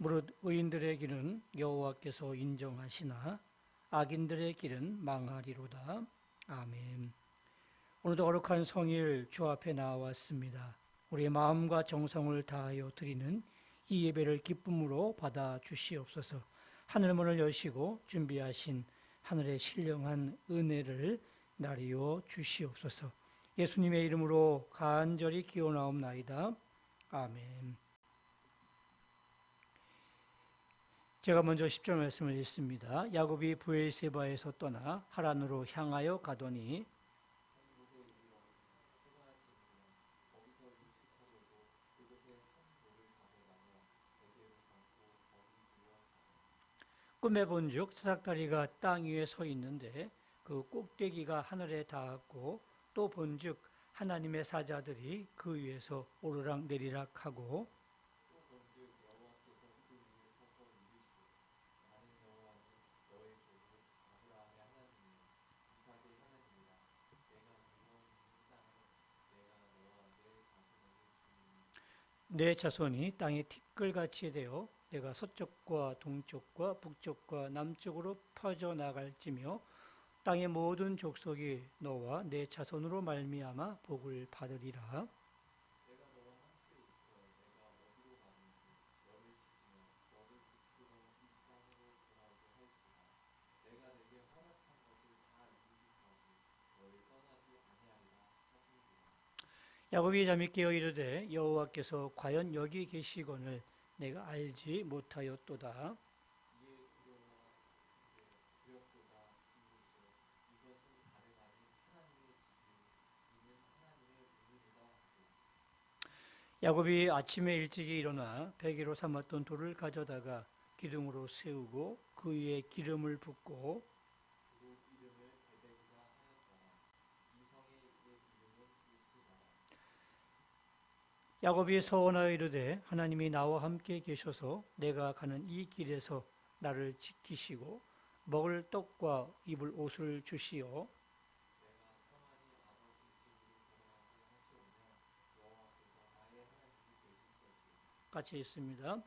무릇 의인들의 길은 여호와께서 인정하시나 악인들의 길은 망하리로다. 아멘. 오늘도 거룩한 성일 주 앞에 나왔습니다. 우리의 마음과 정성을 다하여 드리는 이 예배를 기쁨으로 받아 주시옵소서. 하늘 문을 여시고 준비하신 하늘의 신령한 은혜를 나리어 주시옵소서. 예수님의 이름으로 간절히 기원하옵나이다. 아멘. 제가 먼저 10절 말씀을 읽습니다. 야곱이 브엘세바에서 떠나 하란으로 향하여 가더니 꿈에 본즉 사닥다리가 땅 위에 서 있는데 그 꼭대기가 하늘에 닿았고 또 본즉 하나님의 사자들이 그 위에서 오르락 내리락 하고 내 자손이 땅에 티끌같이 되어 내가 서쪽과 동쪽과 북쪽과 남쪽으로 퍼져나갈지며 땅의 모든 족속이 너와 내 자손으로 말미암아 복을 받으리라. 야곱이 잠이 깨어 이르되 여호와께서 과연 여기 계시거늘 내가 알지 못하였도다. 야곱이 아침에 일찍이 일어나 베개로 삼았던 돌을 가져다가 기둥으로 세우고 그 위에 기름을 붓고 야곱이 서원하여 이르되 하나님이 나와 함께 계셔서 내가 가는 이 길에서 나를 지키시고 먹을 떡과 입을 옷을 주시어 같이 있습니다.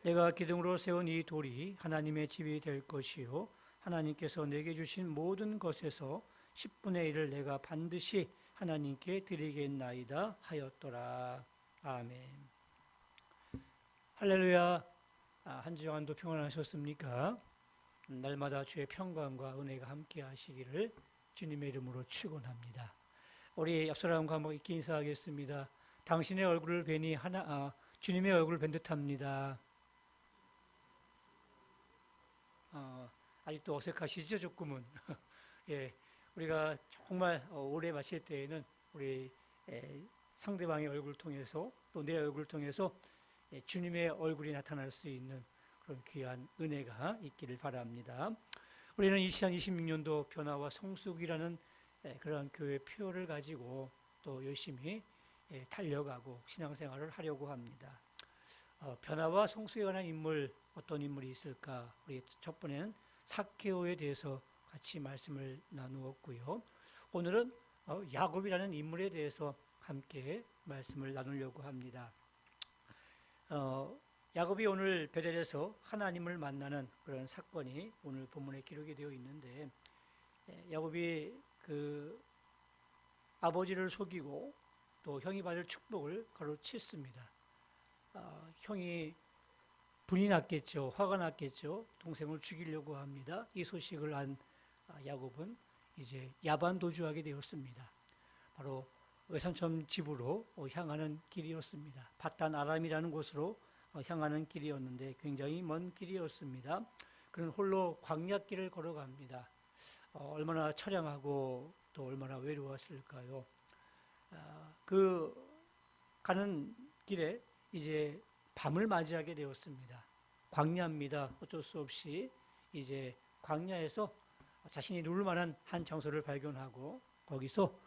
내가 기둥으로 세운 이 돌이 하나님의 집이 될 것이요 하나님께서 내게 주신 모든 것에서 10분의 1을 내가 반드시 하나님께 드리겠나이다 하였더라. 아멘. 할렐루야. 한 주간도 평안하셨습니까? 날마다 주의 평강과 은혜가 함께 하시기를 주님의 이름으로 축원합니다. 우리 옆 사람과 한번 이렇게 인사하겠습니다. 당신의 얼굴을 뵈니 주님의 얼굴을 뵌 듯합니다. 아직도 어색하시죠, 조금은. 예, 우리가 정말 오래 마실 때에는 우리 상대방의 얼굴을 통해서 또 내 얼굴을 통해서 주님의 얼굴이 나타날 수 있는 그런 귀한 은혜가 있기를 바랍니다. 우리는 2026년도 변화와 성숙이라는 그런 교회 표를 가지고 또 열심히 달려가고 신앙생활을 하려고 합니다. 변화와 성숙에 관한 인물, 어떤 인물이 있을까? 우리 첫 번에는 삭개오에 대해서 같이 말씀을 나누었고요. 오늘은 야곱이라는 인물에 대해서 함께 말씀을 나누려고 합니다. 야곱이 오늘 베델에서 하나님을 만나는 그런 사건이 오늘 본문에 기록이 되어 있는데 야곱이 그 아버지를 속이고 또 형이 받을 축복을 가로챘습니다. 형이 분이 났겠죠. 화가 났겠죠. 동생을 죽이려고 합니다. 이 소식을 안 야곱은 이제 야반도주하게 되었습니다. 바로 외삼촌 집으로 향하는 길이었습니다. 바단 아람이라는 곳으로 향하는 길이었는데 굉장히 먼 길이었습니다. 그는 홀로 광야길을 걸어갑니다. 얼마나 처량하고 또 얼마나 외로웠을까요? 그 가는 길에 이제 밤을 맞이하게 되었습니다. 광야입니다. 어쩔 수 없이 이제 광야에서 자신이 누울 만한 한 장소를 발견하고 거기서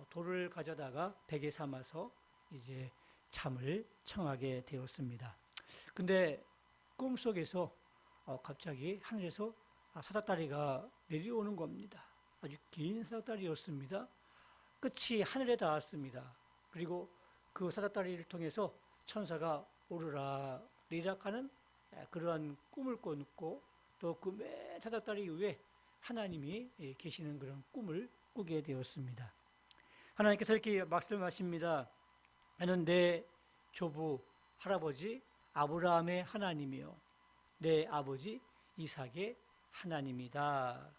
돌을 가져다가 베개 삼아서 이제 잠을 청하게 되었습니다. 근데 꿈속에서 갑자기 하늘에서 사닥다리가 내려오는 겁니다. 아주 긴 사닥다리였습니다. 끝이 하늘에 닿았습니다. 그리고 그 사닥다리를 통해서 천사가 오르락 내리락하는 그러한 꿈을 꿔놓고 또 그 맨 타닥다리 위에 하나님이 계시는 그런 꿈을 꾸게 되었습니다. 하나님께서 이렇게 말씀하십니다. 나는 내 조부 할아버지 아브라함의 하나님이요 내 아버지 이삭의 하나님이다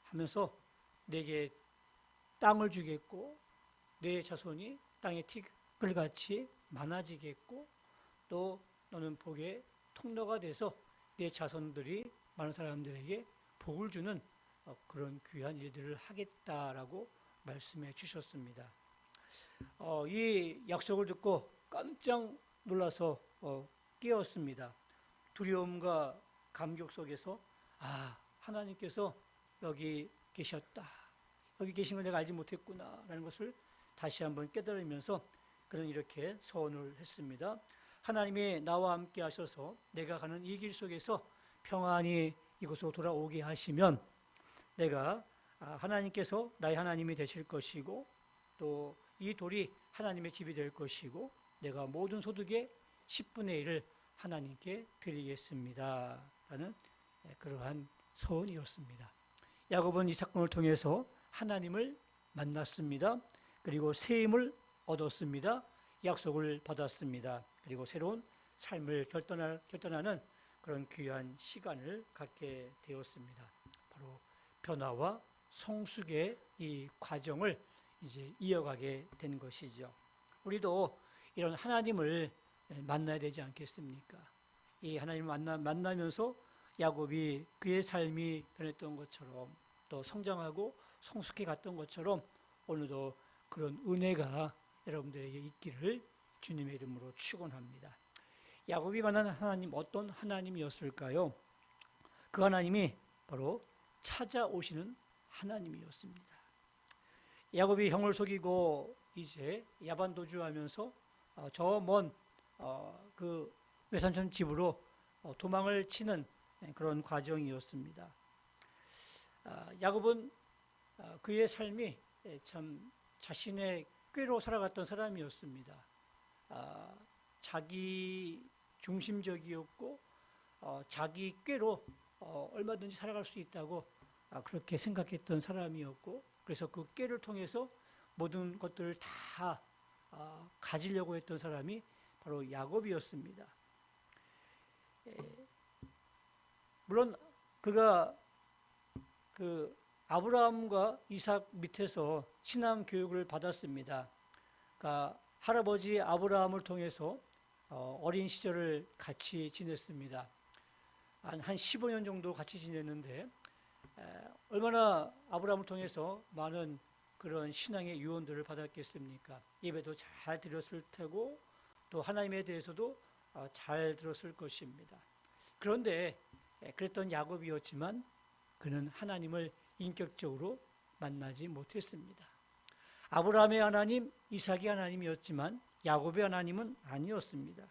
하면서 내게 땅을 주겠고 내 자손이 땅의 티끌같이 많아지겠고 또 너는 복의 통로가 돼서 내 자손들이 많은 사람들에게 복을 주는 그런 귀한 일들을 하겠다라고 말씀해 주셨습니다. 이 약속을 듣고 깜짝 놀라서 깨었습니다. 두려움과 감격 속에서 하나님께서 여기 계셨다. 여기 계신 걸 내가 알지 못했구나 라는 것을 다시 한번 깨달으면서 그는 이렇게 서원을 했습니다. 하나님이 나와 함께 하셔서 내가 가는 이 길 속에서 평안히 이곳으로 돌아오게 하시면 내가 하나님께서 나의 하나님이 되실 것이고 또 이 돌이 하나님의 집이 될 것이고 내가 모든 소득의 10분의 1을 하나님께 드리겠습니다 라는 그러한 서원이었습니다. 야곱은 이 사건을 통해서 하나님을 만났습니다. 그리고 새 힘을 얻었습니다. 약속을 받았습니다. 그리고 새로운 삶을 결단하는 그런 귀한 시간을 갖게 되었습니다. 바로 변화와 성숙의 이 과정을 이제 이어가게 된 것이죠. 우리도 이런 하나님을 만나야 되지 않겠습니까? 이 하나님을 만나면서 야곱이 그의 삶이 변했던 것처럼 또 성장하고 성숙해 갔던 것처럼 오늘도 그런 은혜가 여러분들에게 있기를 주님의 이름으로 축원합니다. 야곱이 만난 하나님 어떤 하나님이었을까요? 그 하나님이 바로 찾아오시는 하나님이었습니다. 야곱이 형을 속이고 이제 야반도주하면서 저 먼 그 외삼촌 집으로 도망을 치는 그런 과정이었습니다. 야곱은 그의 삶이 참 자신의 꾀로 살아갔던 사람이었습니다. 자기 중심적이었고 자기 꾀로 얼마든지 살아갈 수 있다고 그렇게 생각했던 사람이었고 그래서 그 꾀를 통해서 모든 것들을 다 가지려고 했던 사람이 바로 야곱이었습니다. 물론 그가 그 아브라함과 이삭 밑에서 신앙 교육을 받았습니다. 그러니까 할아버지 아브라함을 통해서 어린 시절을 같이 지냈습니다. 한 15년 정도 같이 지냈는데 얼마나 아브라함을 통해서 많은 그런 신앙의 유언들을 받았겠습니까? 예배도 잘 드렸을 테고 또 하나님에 대해서도 잘 들었을 것입니다. 그런데 그랬던 야곱이었지만 그는 하나님을 인격적으로 만나지 못했습니다. 아브라함의 하나님, 이삭의 하나님이었지만 야곱의 하나님은 아니었습니다.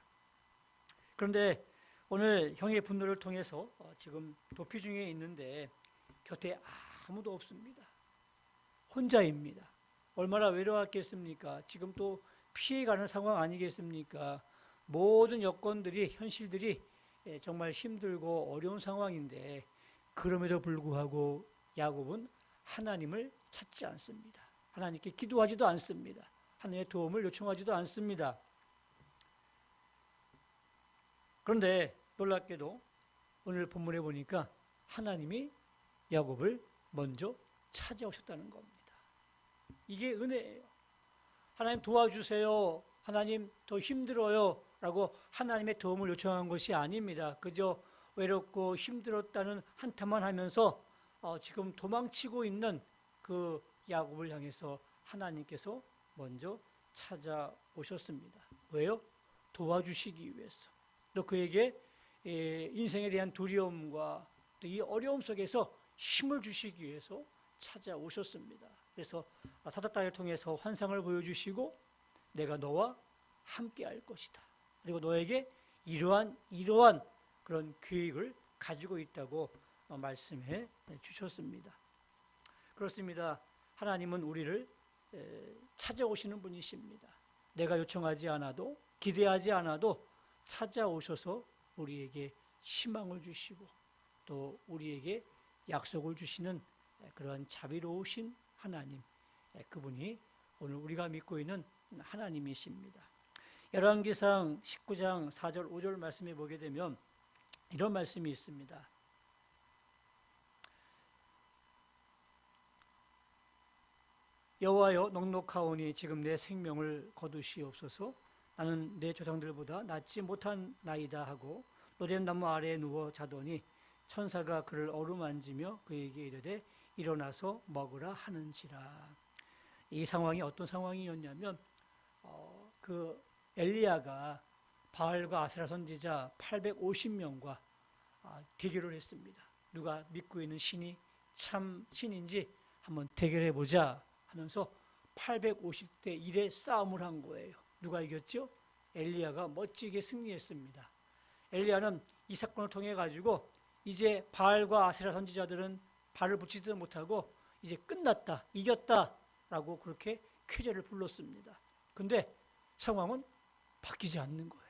그런데 오늘 형의 분노를 통해서 지금 도피 중에 있는데 곁에 아무도 없습니다. 혼자입니다. 얼마나 외로웠겠습니까? 지금 또 피해가는 상황 아니겠습니까? 모든 여건들이 현실들이 정말 힘들고 어려운 상황인데 그럼에도 불구하고 야곱은 하나님을 찾지 않습니다. 하나님께 기도하지도 않습니다. 하나님의 도움을 요청하지도 않습니다. 그런데 놀랍게도 오늘 본문에 보니까 하나님이 야곱을 먼저 찾아오셨다는 겁니다. 이게 은혜예요. 하나님 도와주세요. 하나님 더 힘들어요. 라고 하나님의 도움을 요청한 것이 아닙니다. 그저 외롭고 힘들었다는 한탄만 하면서 지금 도망치고 있는 그 야곱을 향해서 하나님께서 먼저 찾아오셨습니다. 왜요? 도와주시기 위해서. 또 그에게 인생에 대한 두려움과 또 이 어려움 속에서 힘을 주시기 위해서 찾아오셨습니다. 그래서 타닥다리를 통해서 환상을 보여주시고 내가 너와 함께 할 것이다. 그리고 너에게 이러한 그런 계획을 가지고 있다고 말씀해 주셨습니다. 그렇습니다. 하나님은 우리를 찾아오시는 분이십니다. 내가 요청하지 않아도 기대하지 않아도 찾아오셔서 우리에게 희망을 주시고 또 우리에게 약속을 주시는 그러한 자비로우신 하나님, 그분이 오늘 우리가 믿고 있는 하나님이십니다. 열왕기상 19장 4절 5절 말씀에 보게 되면 이런 말씀이 있습니다. 여호와여, 넉넉하오니 지금 내 생명을 거두시옵소서. 나는 내 조상들보다 낫지 못한 나이다 하고 로뎀나무 아래에 누워 자더니 천사가 그를 어루만지며 그에게 이르되 일어나서 먹으라 하는지라. 이 상황이 어떤 상황이었냐면 그 엘리야가 바알과 아세라 선지자 850명과 대결을 했습니다. 누가 믿고 있는 신이 참 신인지 한번 대결해 보자 하면서 850대 1의 싸움을 한 거예요. 누가 이겼죠? 엘리야가 멋지게 승리했습니다. 엘리야는 이 사건을 통해 가지고 이제 바알과 아세라 선지자들은 발을 붙이지도 못하고 이제 끝났다, 이겼다라고 그렇게 쾌재를 불렀습니다. 근데 상황은 바뀌지 않는 거예요.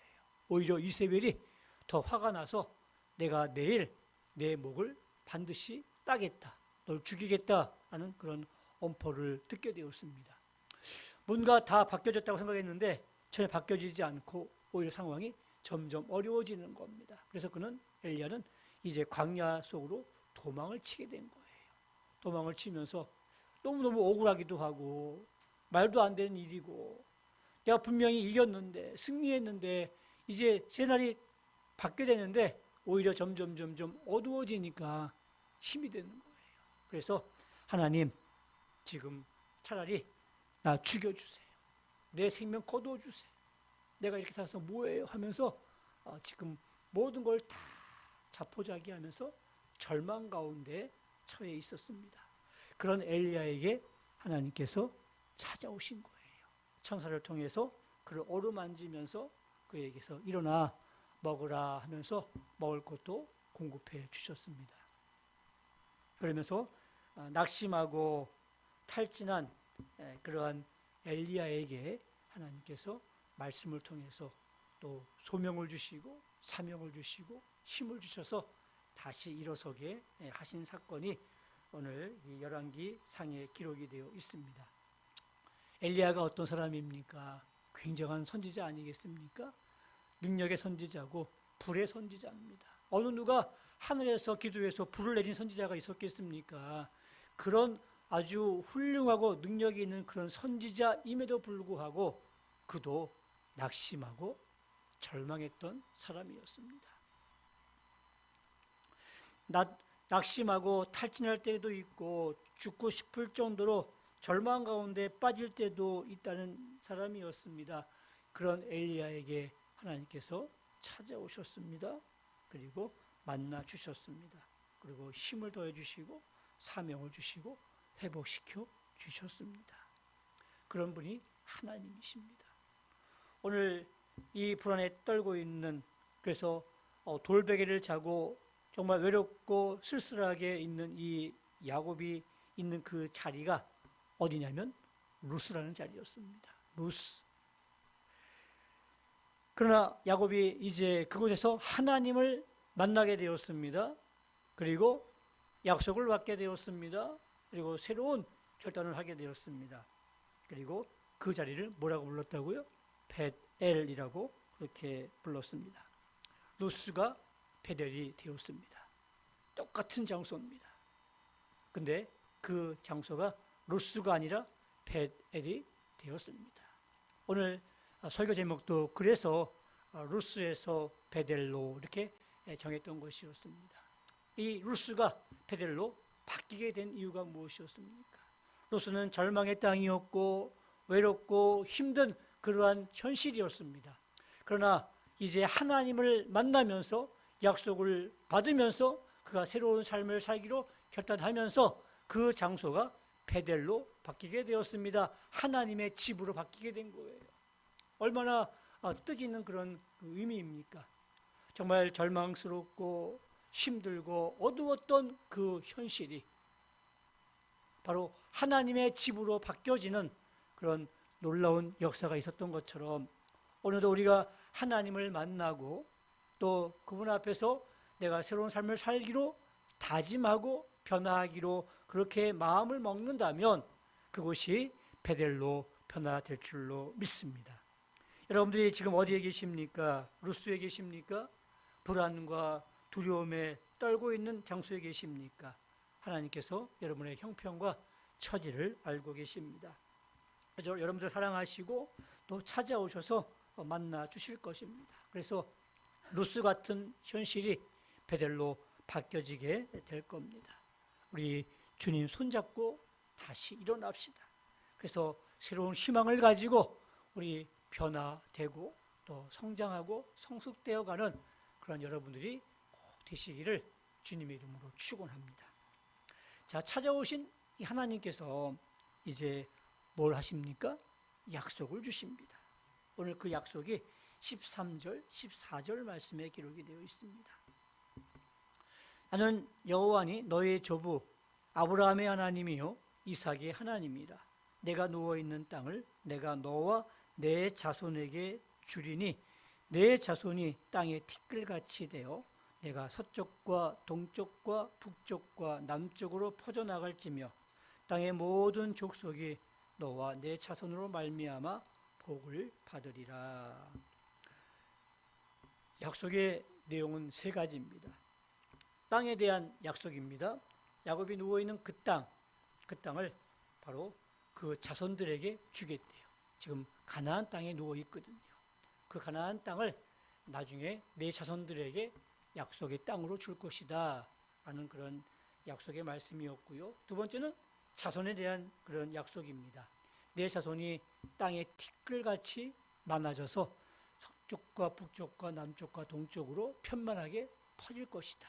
오히려 이세벨이 더 화가 나서 내가 내일 내 목을 반드시 따겠다, 널 죽이겠다라는 그런 엄포를 듣게 되었습니다. 뭔가 다 바뀌어졌다고 생각했는데 전혀 바뀌어지지 않고 오히려 상황이 점점 어려워지는 겁니다. 그래서 엘리야는 이제 광야 속으로 도망을 치게 된 거예요. 도망을 치면서 너무너무 억울하기도 하고 말도 안 되는 일이고 내가 분명히 이겼는데 승리했는데 이제 제 날이 받게 되는데 오히려 점점 어두워지니까 힘이 되는 거예요. 그래서 하나님, 지금 차라리 나 죽여주세요. 내 생명 거두어주세요. 내가 이렇게 살아서 뭐예요? 하면서 지금 모든 걸 다 자포자기하면서 절망 가운데 처해 있었습니다. 그런 엘리야에게 하나님께서 찾아오신 거예요. 천사를 통해서 그를 어루만지면서 그에게서 일어나 먹으라 하면서 먹을 것도 공급해 주셨습니다. 그러면서 낙심하고 탈진한 그러한 엘리야에게 하나님께서 말씀을 통해서 또 소명을 주시고 사명을 주시고 힘을 주셔서 다시 일어서게 하신 사건이 오늘 이 열왕기 상에 기록이 되어 있습니다. 엘리야가 어떤 사람입니까? 굉장한 선지자 아니겠습니까? 능력의 선지자고 불의 선지자입니다. 어느 누가 하늘에서 기도해서 불을 내린 선지자가 있었겠습니까? 그런 아주 훌륭하고 능력이 있는 그런 선지자임에도 불구하고 그도 낙심하고 절망했던 사람이었습니다. 낙심하고 탈진할 때도 있고 죽고 싶을 정도로 절망 가운데 빠질 때도 있다는 사람이었습니다. 그런 엘리야에게 하나님께서 찾아오셨습니다. 그리고 만나 주셨습니다. 그리고 힘을 더해 주시고 사명을 주시고 회복시켜 주셨습니다. 그런 분이 하나님이십니다. 오늘 이 불안에 떨고 있는, 그래서 돌베개를 자고 정말 외롭고 쓸쓸하게 있는 이 야곱이 있는 그 자리가 어디냐면 루스라는 자리였습니다. 루스. 그러나 야곱이 이제 그곳에서 하나님을 만나게 되었습니다. 그리고 약속을 받게 되었습니다. 그리고 새로운 결단을 하게 되었습니다. 그리고 그 자리를 뭐라고 불렀다고요? 벳엘이라고 그렇게 불렀습니다. 루스가 베델이 되었습니다. 똑같은 장소입니다. 근데 그 장소가 루스가 아니라 벳엘이 되었습니다. 오늘 설교 제목도 그래서 루스에서 베델로 이렇게 정했던 것이었습니다. 이 루스가 베델로 바뀌게 된 이유가 무엇이었습니까? 루스는 절망의 땅이었고 외롭고 힘든 그러한 현실이었습니다. 그러나 이제 하나님을 만나면서 약속을 받으면서 그가 새로운 삶을 살기로 결단하면서 그 장소가 베델로 바뀌게 되었습니다. 하나님의 집으로 바뀌게 된 거예요. 얼마나 뜻있는 그런 의미입니까? 정말 절망스럽고 힘들고 어두웠던 그 현실이 바로 하나님의 집으로 바뀌어지는 그런 놀라운 역사가 있었던 것처럼 오늘도 우리가 하나님을 만나고 또 그분 앞에서 내가 새로운 삶을 살기로 다짐하고 변화하기로 그렇게 마음을 먹는다면 그곳이 베델로 변화될 줄로 믿습니다. 여러분들이 지금 어디에 계십니까? 루스에 계십니까? 불안과 두려움에 떨고 있는 장소에 계십니까? 하나님께서 여러분의 형편과 처지를 알고 계십니다. 그래서 여러분들 사랑하시고 또 찾아오셔서 만나 주실 것입니다. 그래서 루스 같은 현실이 베델로 바뀌어지게 될 겁니다. 우리 주님 손잡고 다시 일어납시다. 그래서 새로운 희망을 가지고 우리 변화되고 또 성장하고 성숙되어가는 그런 여러분들이 꼭 되시기를 주님의 이름으로 축원합니다. 자, 찾아오신 이 하나님께서 이제 뭘 하십니까? 약속을 주십니다. 오늘 그 약속이 13절, 14절 말씀에 기록이 되어 있습니다. 나는 여호와니 너의 조부 아브라함의 하나님이요 이삭의 하나님이라. 내가 누워있는 땅을 내가 너와 내 자손에게 주리니 내 자손이 땅의 티끌같이 되어 내가 서쪽과 동쪽과 북쪽과 남쪽으로 퍼져나갈지며 땅의 모든 족속이 너와 내 자손으로 말미암아 복을 받으리라. 약속의 내용은 세 가지입니다. 땅에 대한 약속입니다. 야곱이 누워있는 그 땅을 바로 그 자손들에게 주겠대요. 지금 가나안 땅에 누워있거든요. 그 가나안 땅을 나중에 내 자손들에게 약속의 땅으로 줄 것이다 라는 그런 약속의 말씀이었고요. 두 번째는 자손에 대한 그런 약속입니다. 내 자손이 땅의 티끌같이 많아져서 서쪽과 북쪽과 남쪽과 동쪽으로 편만하게 퍼질 것이다.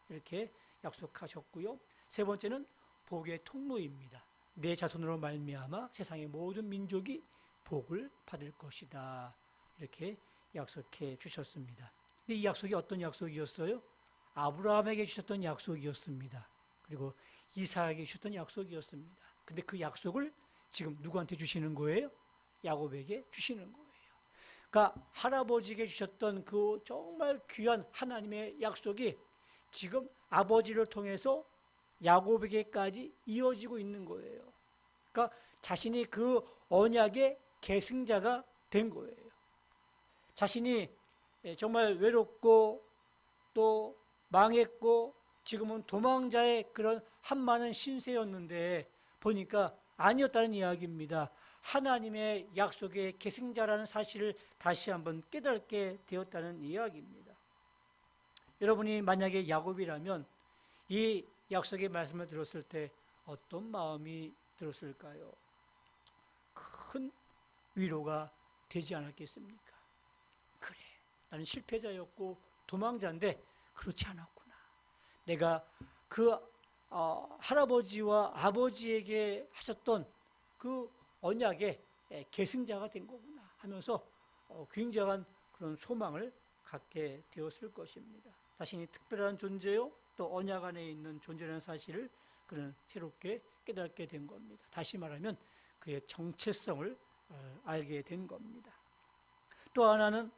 이렇게 약속하셨고요. 세 번째는 복의 통로입니다. 내 자손으로 말미암아 세상의 모든 민족이 복을 받을 것이다. 이렇게 약속해 주셨습니다. 근데 이 약속이 어떤 약속이었어요? 아브라함에게 주셨던 약속이었습니다. 그리고 이삭에게 주셨던 약속이었습니다. 근데 그 약속을 지금 누구한테 주시는 거예요? 야곱에게 주시는 거예요. 그러니까 할아버지에게 주셨던 그 정말 귀한 하나님의 약속이 지금 아버지를 통해서 야곱에게까지 이어지고 있는 거예요. 그러니까 자신이 그 언약의 계승자가 된 거예요. 자신이 정말 외롭고 또 망했고 지금은 도망자의 그런 한많은 신세였는데 보니까 아니었다는 이야기입니다. 하나님의 약속의 계승자라는 사실을 다시 한번 깨닫게 되었다는 이야기입니다. 여러분이 만약에 야곱이라면 이 약속의 말씀을 들었을 때 어떤 마음이 들었을까요? 큰 위로가 되지 않았겠습니까? 그래, 나는 실패자였고 도망자인데 그렇지 않았구나. 내가 그 할아버지와 아버지에게 하셨던 그 언약의 계승자가 된 거구나 하면서 굉장한 그런 소망을 갖게 되었을 것입니다. 자신이 특별한 존재요 또 언약 안에 있는 존재라는 사실을 그는 새롭게 깨닫게 된 겁니다. 다시 말하면 그의 정체성을 알게 된 겁니다. 또 하나는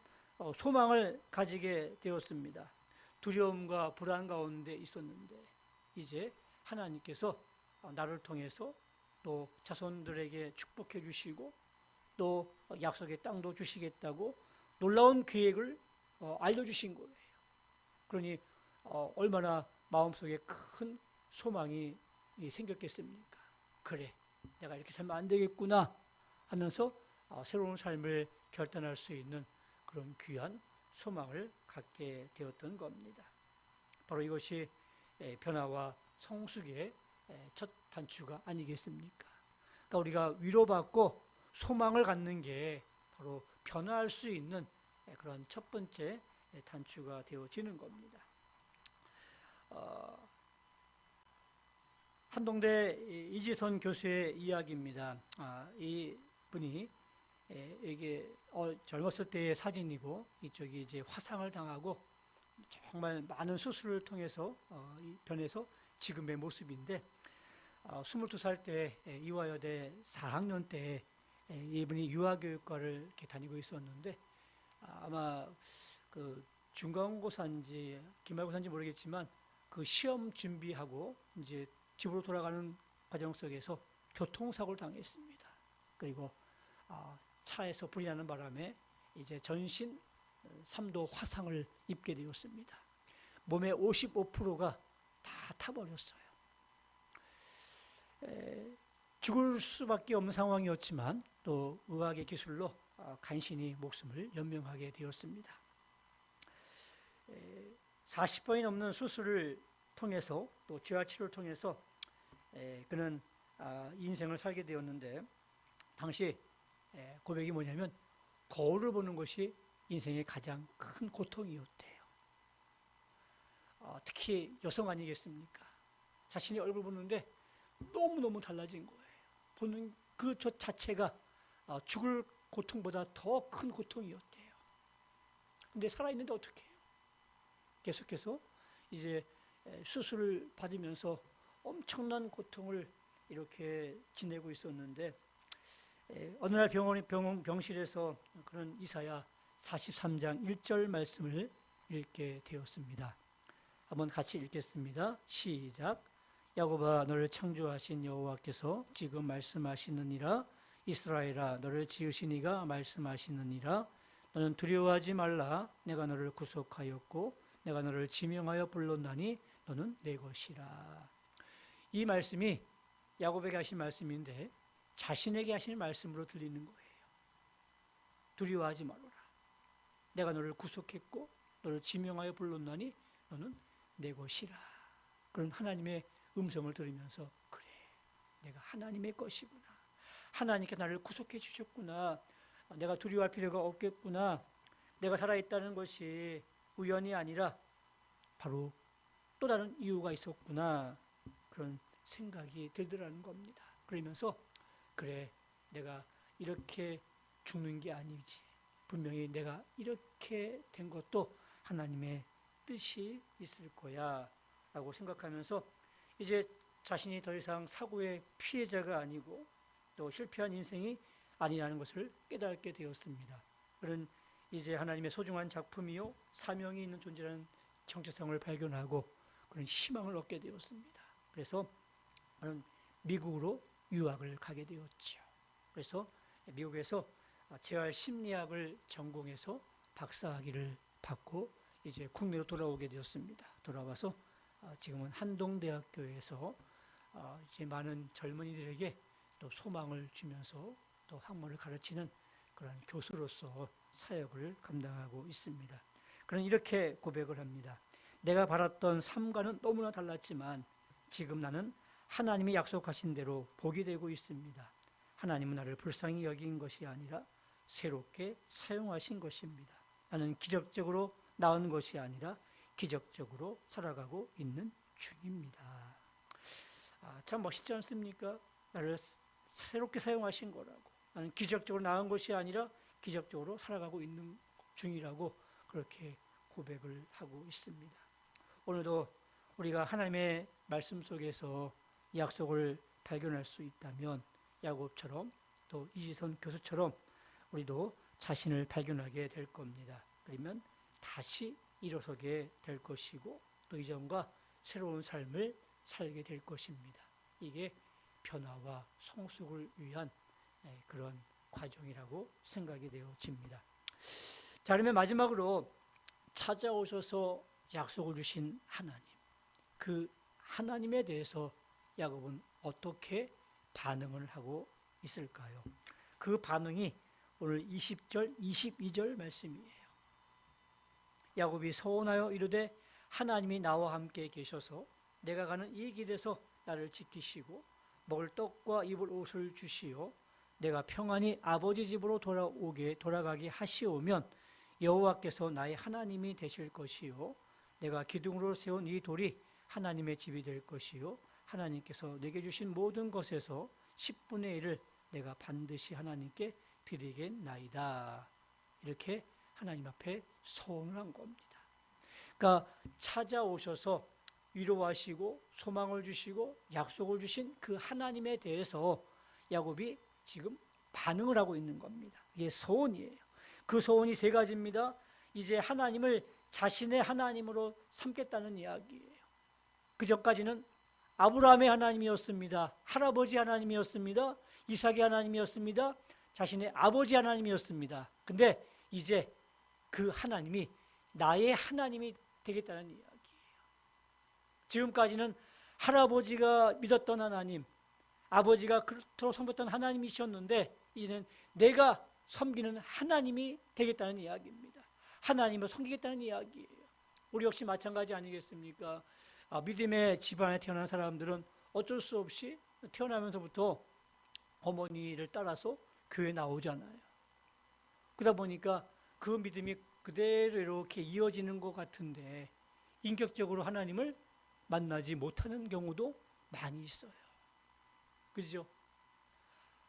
소망을 가지게 되었습니다. 두려움과 불안 가운데 있었는데 이제 하나님께서 나를 통해서 또 자손들에게 축복해 주시고 또 약속의 땅도 주시겠다고 놀라운 계획을 알려주신 거예요. 그러니 얼마나 마음속에 큰 소망이 생겼겠습니까? 그래, 내가 이렇게 살면 안 되겠구나 하면서 새로운 삶을 결단할 수 있는 그런 귀한 소망을 갖게 되었던 겁니다. 바로 이것이 변화와 성숙의 첫 단추가 아니겠습니까? 그러니까 우리가 위로받고 소망을 갖는 게 바로 변화할 수 있는 그런 첫 번째 단추가 되어지는 겁니다. 한동대 이지선 교수의 이야기입니다. 이 분이 이게 젊었을 때의 사진이고 이쪽이 이제 화상을 당하고 정말 많은 수술을 통해서 변해서 지금의 모습인데 22살 때 이화여대 4학년 때 이분이 유아교육과를 이렇게 다니고 있었는데 아마 그 중간고사인지 기말고사인지 모르겠지만 그 시험 준비하고 이제 집으로 돌아가는 과정 속에서 교통사고를 당했습니다. 그리고 차에서 불이 나는 바람에 이제 전신 3도 화상을 입게 되었습니다. 몸의 55%가 다 타버렸어요. 죽을 수밖에 없는 상황이었지만 또 의학의 기술로 간신히 목숨을 연명하게 되었습니다. 40번이 넘는 수술을 통해서 또 재활치료를 통해서 그는 인생을 살게 되었는데, 당시 고백이 뭐냐면 거울을 보는 것이 인생의 가장 큰 고통이었대요. 특히 여성 아니겠습니까? 자신의 얼굴 보는데 너무너무 달라진 거예요. 보는 그 저 자체가 죽을 고통보다 더 큰 고통이었대요. 근데 살아있는데 어떻게 해요? 계속해서 이제 수술을 받으면서 엄청난 고통을 이렇게 지내고 있었는데, 어느 날 병실에서 그런 이사야 43장 1절 말씀을 읽게 되었습니다. 한번 같이 읽겠습니다. 시작. 야곱아, 너를 창조하신 여호와께서 지금 말씀하시느니라. 이스라엘아, 너를 지으신 이가 말씀하시느니라. 너는 두려워하지 말라. 내가 너를 구속하였고 내가 너를 지명하여 불렀나니 너는 내 것이라. 이 말씀이 야곱에게 하신 말씀인데 자신에게 하신 말씀으로 들리는 거예요. 두려워하지 말아라. 내가 너를 구속했고 너를 지명하여 불렀나니 너는 내 것이라. 그런 하나님의 음성을 들으면서, 그래, 내가 하나님의 것이구나. 하나님께 나를 구속해 주셨구나. 내가 두려워할 필요가 없겠구나. 내가 살아있다는 것이 우연이 아니라 바로 또 다른 이유가 있었구나. 그런 생각이 들더라는 겁니다. 그러면서, 그래, 내가 이렇게 죽는 게 아니지. 분명히 내가 이렇게 된 것도 하나님의 뜻이 있을 거야 라고 생각하면서 이제 자신이 더 이상 사고의 피해자가 아니고 또 실패한 인생이 아니라는 것을 깨닫게 되었습니다. 그런 이제 하나님의 소중한 작품이요 사명이 있는 존재라는 정체성을 발견하고 그런 희망을 얻게 되었습니다. 그래서 저는 미국으로 유학을 가게 되었죠. 그래서 미국에서 재활 심리학을 전공해서 박사학위를 받고 이제 국내로 돌아오게 되었습니다. 돌아와서 지금은 한동대학교에서 이제 많은 젊은이들에게 또 소망을 주면서 또 학문을 가르치는 그런 교수로서 사역을 감당하고 있습니다. 그는 이렇게 고백을 합니다. 내가 바랐던 삶과는 너무나 달랐지만 지금 나는 하나님이 약속하신 대로 복이 되고 있습니다. 하나님은 나를 불쌍히 여긴 것이 아니라 새롭게 사용하신 것입니다. 나는 기적적으로 나은 것이 아니라 기적적으로 살아가고 있는 중입니다. 참 멋있지 않습니까? 나를 새롭게 사용하신 거라고. 나는 기적적으로 나은 것이 아니라 기적적으로 살아가고 있는 중이라고 그렇게 고백을 하고 있습니다. 오늘도 우리가 하나님의 말씀 속에서 약속을 발견할 수 있다면 야곱처럼 또 이지선 교수처럼 우리도 자신을 발견하게 될 겁니다. 그러면 다시 일어서게 될 것이고 또 이전과 새로운 삶을 살게 될 것입니다. 이게 변화와 성숙을 위한 그런 과정이라고 생각이 되어집니다. 자, 그러면 마지막으로 찾아오셔서 약속을 주신 하나님, 그 하나님에 대해서 야곱은 어떻게 반응을 하고 있을까요? 그 반응이 오늘 20절, 22절 말씀이에요. 야곱이 서원하여 이르되 하나님이 나와 함께 계셔서 내가 가는 이 길에서 나를 지키시고 먹을 떡과 입을 옷을 주시오 내가 평안히 아버지 집으로 돌아가게 하시오면 여호와께서 나의 하나님이 되실 것이요 내가 기둥으로 세운 이 돌이 하나님의 집이 될 것이요 하나님께서 내게 주신 모든 것에서 10분의 1을 내가 반드시 하나님께 드리겠나이다. 이렇게 하나님 앞에 서원을 한 겁니다. 그러니까 찾아오셔서 위로하시고 소망을 주시고 약속을 주신 그 하나님에 대해서 야곱이 지금 반응을 하고 있는 겁니다. 이게 서원이에요. 그 서원이 세 가지입니다. 이제 하나님을 자신의 하나님으로 삼겠다는 이야기예요. 그전까지는 아브라함의 하나님이었습니다. 할아버지 하나님이었습니다. 이삭의 하나님이었습니다. 자신의 아버지 하나님이었습니다. 근데 이제 그 하나님이 나의 하나님이 되겠다는 이야기예요. 지금까지는 할아버지가 믿었던 하나님, 아버지가 그토록 섬겼던 하나님이셨는데 이제는 내가 섬기는 하나님이 되겠다는 이야기입니다. 하나님을 섬기겠다는 이야기예요. 우리 역시 마찬가지 아니겠습니까? 믿음의 집안에 태어난 사람들은 어쩔 수 없이 태어나면서부터 어머니를 따라서 교회에 나오잖아요. 그러다 보니까 그 믿음이 그대로 이렇게 이어지는 것 같은데 인격적으로 하나님을 만나지 못하는 경우도 많이 있어요. 그죠?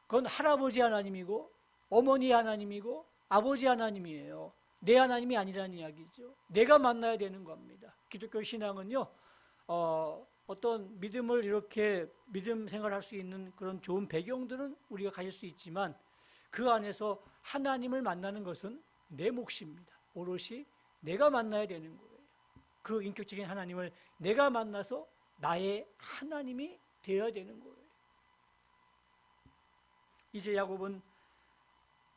그건 할아버지 하나님이고 어머니 하나님이고 아버지 하나님이에요. 내 하나님이 아니라는 이야기죠. 내가 만나야 되는 겁니다. 기독교 신앙은요, 어떤 믿음을 이렇게 믿음 생활할 수 있는 그런 좋은 배경들은 우리가 가질 수 있지만 그 안에서 하나님을 만나는 것은 내 몫입니다. 오롯이 내가 만나야 되는 거예요. 그 인격적인 하나님을 내가 만나서 나의 하나님이 되어야 되는 거예요. 이제 야곱은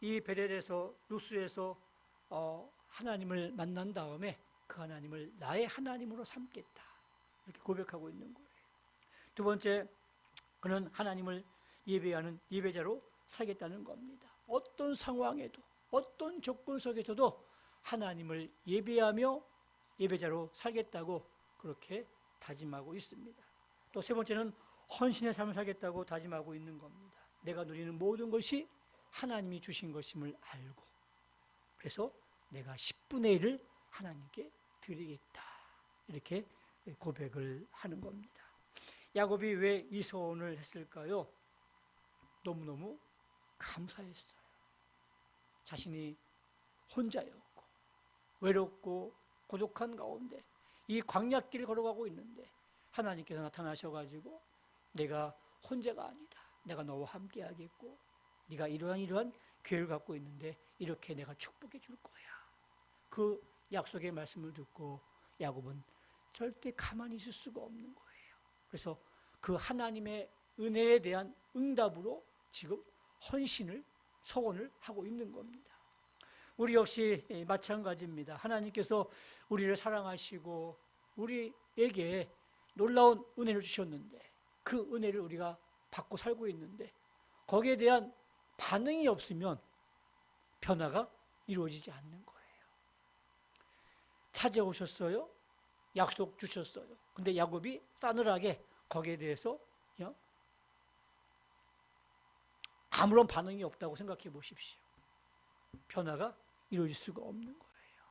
이 베델에서 루스에서 하나님을 만난 다음에 그 하나님을 나의 하나님으로 삼겠다 이렇게 고백하고 있는 거예요. 두 번째, 그는 하나님을 예배하는 예배자로 살겠다는 겁니다. 어떤 상황에도 어떤 조건 속에서도 하나님을 예배하며 예배자로 살겠다고 그렇게 다짐하고 있습니다. 또 세 번째는 헌신의 삶을 살겠다고 다짐하고 있는 겁니다. 내가 누리는 모든 것이 하나님이 주신 것임을 알고 그래서 내가 10분의 1을 하나님께 드리겠다 이렇게 고백을 하는 겁니다. 야곱이 왜 이 소원을 했을까요? 너무너무 감사했어요. 자신이 혼자였고 외롭고 고독한 가운데 이 광야길을 걸어가고 있는데 하나님께서 나타나셔가지고 내가 혼자가 아니다. 내가 너와 함께 하겠고 네가 이러한 기회를 갖고 있는데 이렇게 내가 축복해 줄 거야. 그 약속의 말씀을 듣고 야곱은 절대 가만히 있을 수가 없는 거예요. 그래서 그 하나님의 은혜에 대한 응답으로 지금 헌신을 서원을 하고 있는 겁니다. 우리 역시 마찬가지입니다. 하나님께서 우리를 사랑하시고 우리에게 놀라운 은혜를 주셨는데 그 은혜를 우리가 받고 살고 있는데 거기에 대한 반응이 없으면 변화가 이루어지지 않는 거예요. 찾아오셨어요. 약속 주셨어요. 근데 야곱이 싸늘하게 거기에 대해서 그냥 아무런 반응이 없다고 생각해 보십시오. 변화가 이루어질 수가 없는 거예요.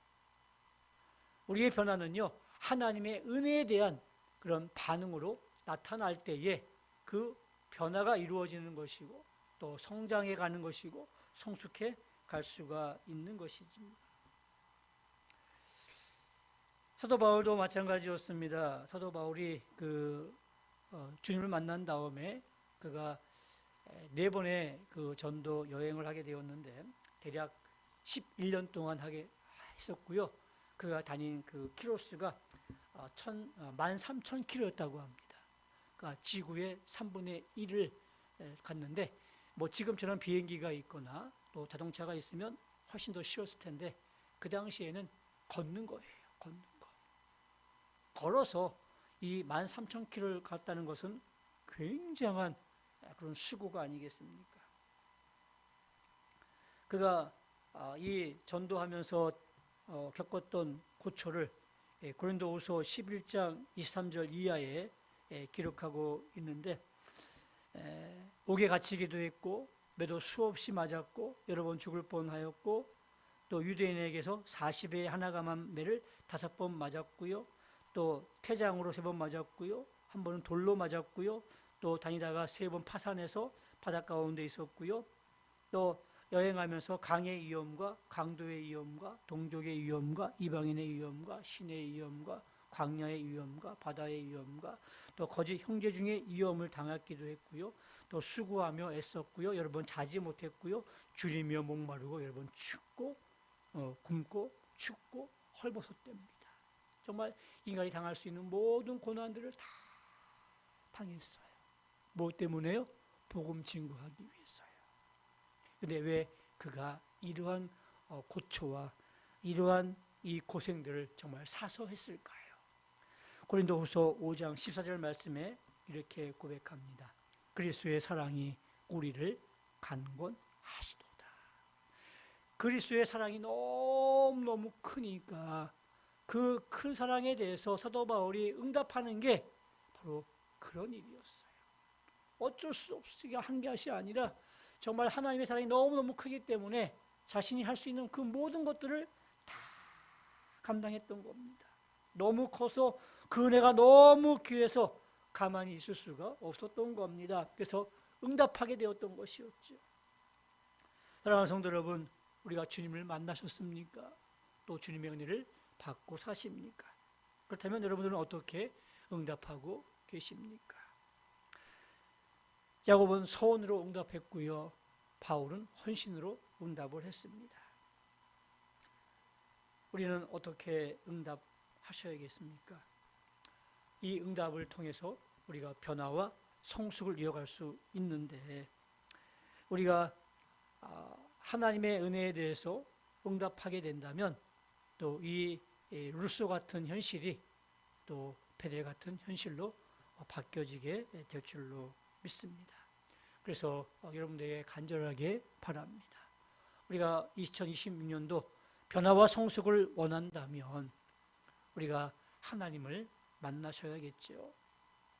우리의 변화는요, 하나님의 은혜에 대한 그런 반응으로 나타날 때에 그 변화가 이루어지는 것이고 또 성장해 가는 것이고 성숙해 갈 수가 있는 것이지. 사도 바울도 마찬가지였습니다. 사도 바울이 주님을 만난 다음에 그가 4번의 그 전도 여행을 하게 되었는데 대략 11년 동안 하게 했었고요. 그가 다닌 그 키로수가 13,000km였다고 합니다. 그러니까 지구의 3분의 1을 갔는데 뭐 지금처럼 비행기가 있거나 또 자동차가 있으면 훨씬 더 쉬웠을 텐데 그 당시에는 걷는 거예요. 걷는 거. 걸어서 이 13,000km를 갔다는 것은 굉장한 그런 수고가 아니겠습니까? 그가 이 전도하면서 겪었던 고초를 고린도후서 11장 23절 이하에 기록하고 있는데 옥에 갇히기도 했고 매도 수없이 맞았고 여러 번 죽을 뻔하였고 또 유대인에게서 40에 하나감한 매를 5번 맞았고요. 또 태장으로 3번 맞았고요. 한 번은 돌로 맞았고요. 또 다니다가 3번 파산해서 바닷가 가운데 있었고요. 또 여행하면서 강의 위험과 강도의 위험과 동족의 위험과 이방인의 위험과 신의 위험과 광야의 위험과 바다의 위험과 또 거짓 형제 중에 위험을 당하기도 했고요. 또 수고하며 애썼고요. 여러 번 자지 못했고요. 줄이며 목마르고 여러 번 춥고 굶고 춥고 헐벗었답니다. 정말 인간이 당할 수 있는 모든 고난들을 다 당했어요. 뭐 때문에요? 복음 증거하기 위해서요. 근데 왜 그가 이러한 고초와 이러한 이 고생들을 정말 사서했을까요? 고린도후서 5장 14절 말씀에 이렇게 고백합니다. 그리스도의 사랑이 우리를 간권하시도다. 그리스도의 사랑이 너무너무 크니까 그 큰 사랑에 대해서 사도 바울이 응답하는 게 바로 그런 일이었어요. 어쩔 수 없이 한 것이 아니라 정말 하나님의 사랑이 너무너무 크기 때문에 자신이 할 수 있는 그 모든 것들을 다 감당했던 겁니다. 너무 커서 그 은혜가 너무 귀해서 가만히 있을 수가 없었던 겁니다. 그래서 응답하게 되었던 것이었죠. 사랑하는 성도 여러분, 우리가 주님을 만나셨습니까? 또 주님의 은혜를 받고 사십니까? 그렇다면 여러분들은 어떻게 응답하고 계십니까? 야곱은 서원으로 응답했고요. 바울은 헌신으로 응답을 했습니다. 우리는 어떻게 응답하셔야겠습니까? 이 응답을 통해서 우리가 변화와 성숙을 이어갈 수 있는데 우리가 하나님의 은혜에 대해서 응답하게 된다면 또 이 루소 같은 현실이 또 베델 같은 현실로 바뀌어지게 될 줄로 믿습니다. 그래서 여러분들에게 간절하게 바랍니다. 우리가 2026년도 변화와 성숙을 원한다면 우리가 하나님을 만나셔야겠죠.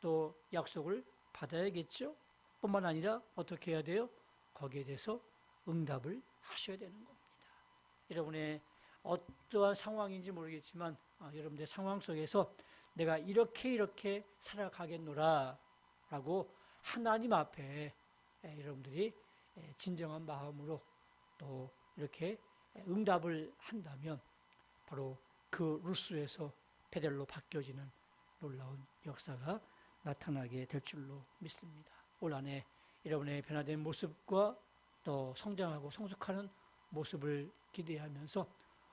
또 약속을 받아야겠죠. 뿐만 아니라 어떻게 해야 돼요? 거기에 대해서 응답을 하셔야 되는 겁니다. 여러분의 어떠한 상황인지 모르겠지만 여러분들의 상황 속에서 내가 이렇게 살아가겠노라 라고 하나님 앞에 여러분들이 진정한 마음으로 또 이렇게 응답을 한다면 바로 그 루스에서 베델로 바뀌어지는 놀라운 역사가 나타나게 될 줄로 믿습니다. 올 한해 여러분의 변화된 모습과 또 성장하고 성숙하는 모습을 기대하면서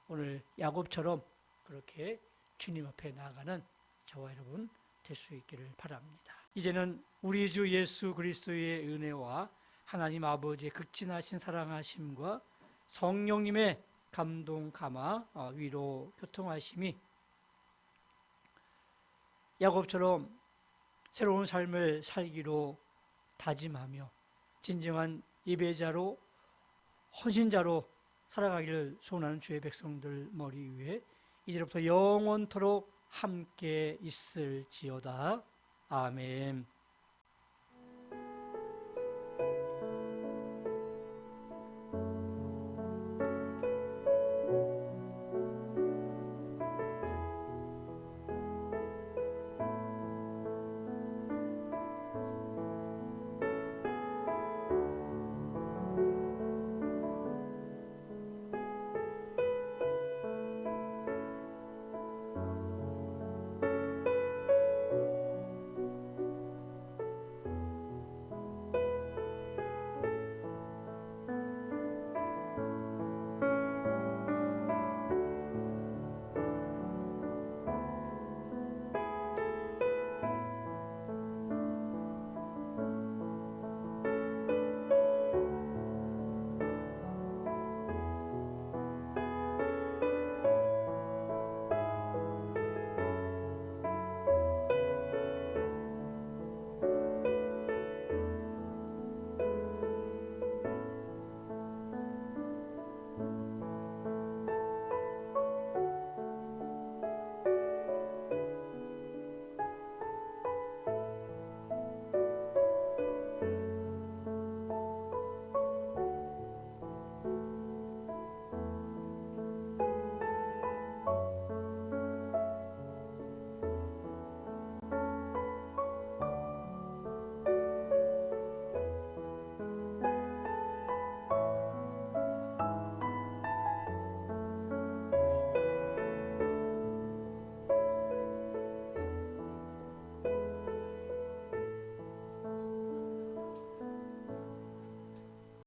오늘 야곱처럼 그렇게 주님 앞에 나아가는 저와 여러분 될 수 있기를 바랍니다. 이제는 우리 주 예수 그리스도의 은혜와 하나님 아버지의 극진하신 사랑하심과 성령님의 감동, 감화, 위로, 교통하심이 야곱처럼 새로운 삶을 살기로 다짐하며 진정한 예배자로 헌신자로 살아가기를 소원하는 주의 백성들 머리 위에 이제부터 영원토록 함께 있을지어다. 아멘.